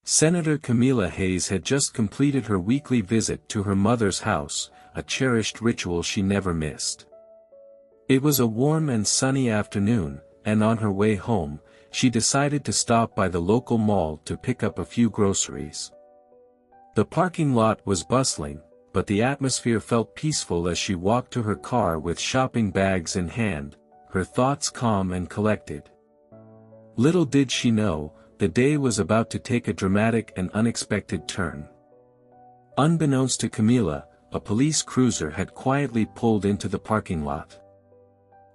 Senator Camila Hayes had just completed her weekly visit to her mother's house, a cherished ritual she never missed. It was a warm and sunny afternoon, and on her way home, she decided to stop by the local mall to pick up a few groceries. The parking lot was bustling, but the atmosphere felt peaceful as she walked to her car with shopping bags in hand, her thoughts calm and collected. Little did she know, the day was about to take a dramatic and unexpected turn. Unbeknownst to Camila, a police cruiser had quietly pulled into the parking lot.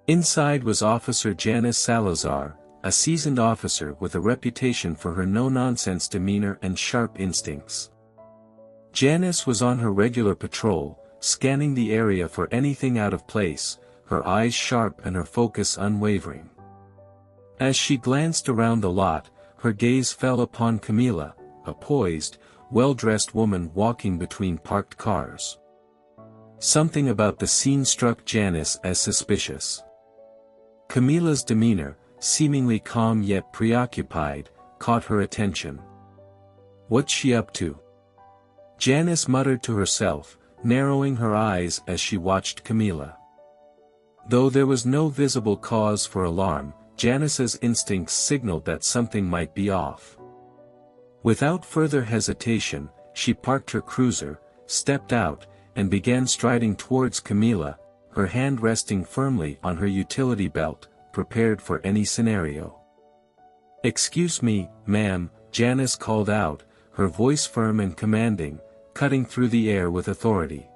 Inside was Officer Salazar, a seasoned officer with a reputation for her no-nonsense demeanor and sharp instincts. Janice was on her regular patrol, scanning the area for anything out of place, her eyes sharp and her focus unwavering. As she glanced around the lot, her gaze fell upon Camila, a poised, well-dressed woman walking between parked cars. Something about the scene struck Janice as suspicious. Camila's demeanor, seemingly calm yet preoccupied, caught her attention. "What's she up to?" Janice muttered to herself, narrowing her eyes as she watched Camila. Though there was no visible cause for alarm, Janice's instincts signaled that something might be off. Without further hesitation, she parked her cruiser, stepped out, and began striding towards Camila, her hand resting firmly on her utility belt, prepared for any scenario. "Excuse me, ma'am," Janice called out, her voice firm and commanding, cutting through the air with authority.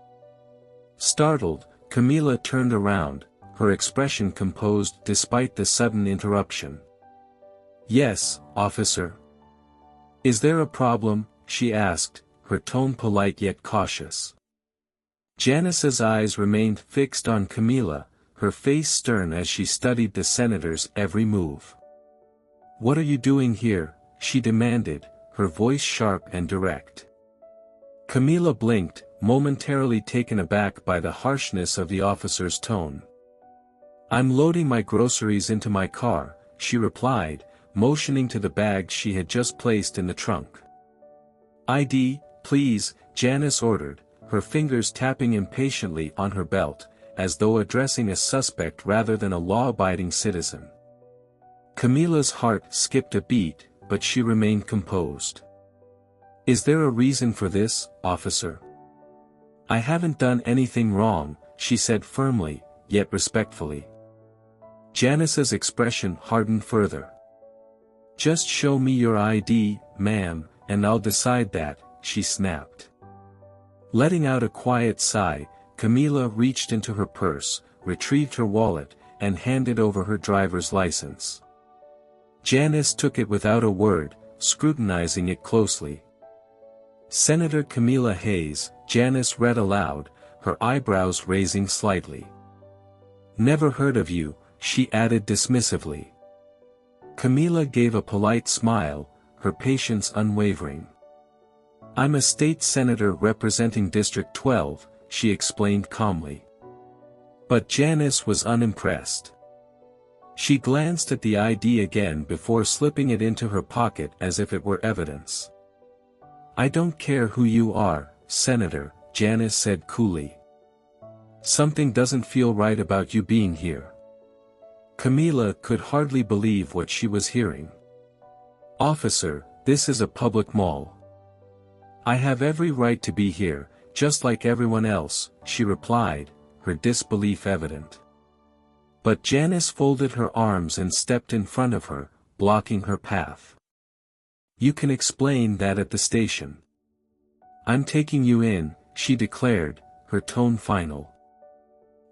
Startled, Camila turned around, her expression composed despite the sudden interruption. "Yes, officer." "Is there a problem?" she asked, her tone polite yet cautious. Janice's eyes remained fixed on Camila, her face stern as she studied the senator's every move. "What are you doing here?" she demanded, her voice sharp and direct. Camila blinked, momentarily taken aback by the harshness of the officer's tone. "I'm loading my groceries into my car," she replied, motioning to the bag she had just placed in the trunk. "ID, please," Janice ordered, her fingers tapping impatiently on her belt, as though addressing a suspect rather than a law-abiding citizen. Camila's heart skipped a beat, but she remained composed. "Is there a reason for this, officer?" "I haven't done anything wrong," she said firmly, yet respectfully. Janice's expression hardened further. "Just show me your ID, ma'am, and I'll decide that," she snapped. Letting out a quiet sigh, Camila reached into her purse, retrieved her wallet, and handed over her driver's license. Janice took it without a word, scrutinizing it closely. "Senator Camila Hayes," Janice read aloud, her eyebrows raising slightly. "Never heard of you," she added dismissively. Camila gave a polite smile, her patience unwavering. "I'm a state senator representing District 12, she explained calmly. But Janice was unimpressed. She glanced at the ID again before slipping it into her pocket as if it were evidence. "I don't care who you are, Senator," Janice said coolly. "Something doesn't feel right about you being here." Camila could hardly believe what she was hearing. "Officer, this is a public mall. I have every right to be here, just like everyone else," she replied, her disbelief evident. But Janice folded her arms and stepped in front of her, blocking her path. "You can explain that at the station. I'm taking you in," she declared, her tone final.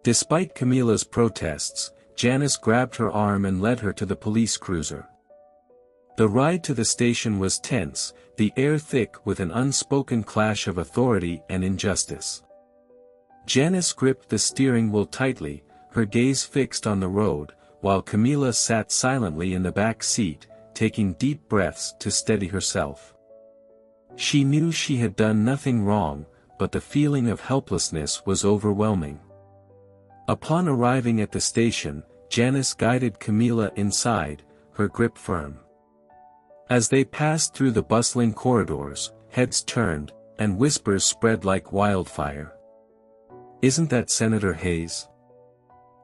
Despite Camila's protests, Janice grabbed her arm and led her to the police cruiser. The ride to the station was tense, the air thick with an unspoken clash of authority and injustice. Janice gripped the steering wheel tightly, her gaze fixed on the road, while Camila sat silently in the back seat, taking deep breaths to steady herself. She knew she had done nothing wrong, but the feeling of helplessness was overwhelming. Upon arriving at the station, Janice guided Camila inside, her grip firm. As they passed through the bustling corridors, heads turned, and whispers spread like wildfire. "Isn't that Senator Hayes?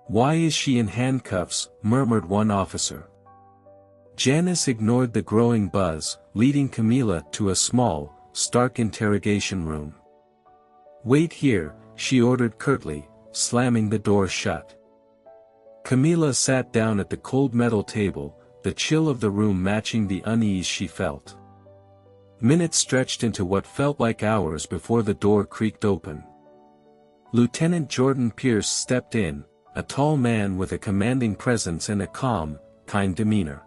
Why is she in handcuffs?" murmured one officer. Janice ignored the growing buzz, leading Camila to a small, stark interrogation room. "Wait here," she ordered curtly, slamming the door shut. Camila sat down at the cold metal table, the chill of the room matching the unease she felt. Minutes stretched into what felt like hours before the door creaked open. Lieutenant Jordan Pierce stepped in, a tall man with a commanding presence and a calm, kind demeanor.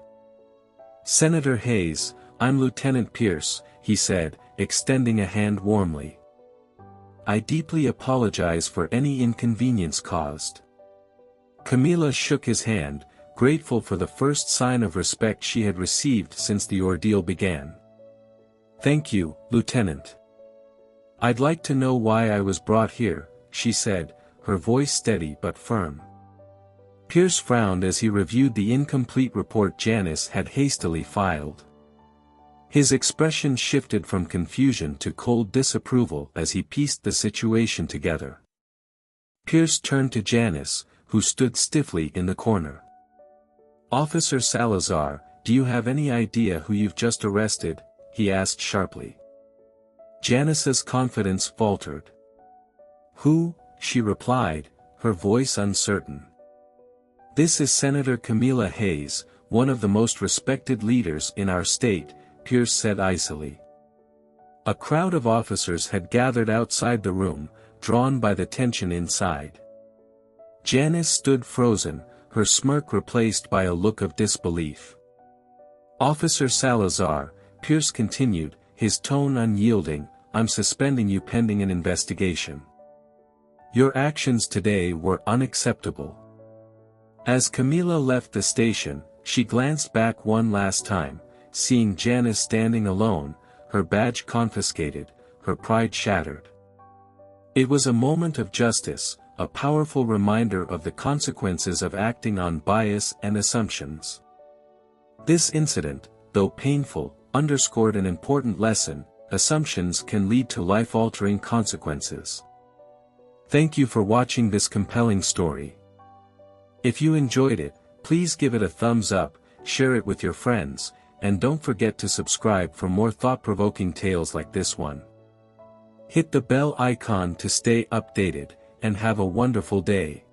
"Senator Hayes, I'm Lieutenant Pierce," he said, extending a hand warmly. "I deeply apologize for any inconvenience caused." Camila shook his hand, grateful for the first sign of respect she had received since the ordeal began. "Thank you, Lieutenant. I'd like to know why I was brought here," she said, her voice steady but firm. Pierce frowned as he reviewed the incomplete report Janice had hastily filed. His expression shifted from confusion to cold disapproval as he pieced the situation together. Pierce turned to Janice, who stood stiffly in the corner. "Officer Salazar, do you have any idea who you've just arrested?" he asked sharply. Janice's confidence faltered. "Who?" she replied, her voice uncertain. "This is Senator Camila Hayes, one of the most respected leaders in our state," Pierce said icily. A crowd of officers had gathered outside the room, drawn by the tension inside. Janice stood frozen, her smirk replaced by a look of disbelief. "Officer Salazar," Pierce continued, his tone unyielding, "I'm suspending you pending an investigation. Your actions today were unacceptable." As Camila left the station, she glanced back one last time, seeing Janice standing alone, her badge confiscated, her pride shattered. It was a moment of justice, a powerful reminder of the consequences of acting on bias and assumptions. This incident, though painful, underscored an important lesson: assumptions can lead to life-altering consequences. Thank you for watching this compelling story. If you enjoyed it, please give it a thumbs up, share it with your friends, and don't forget to subscribe for more thought-provoking tales like this one. Hit the bell icon to stay updated, and have a wonderful day.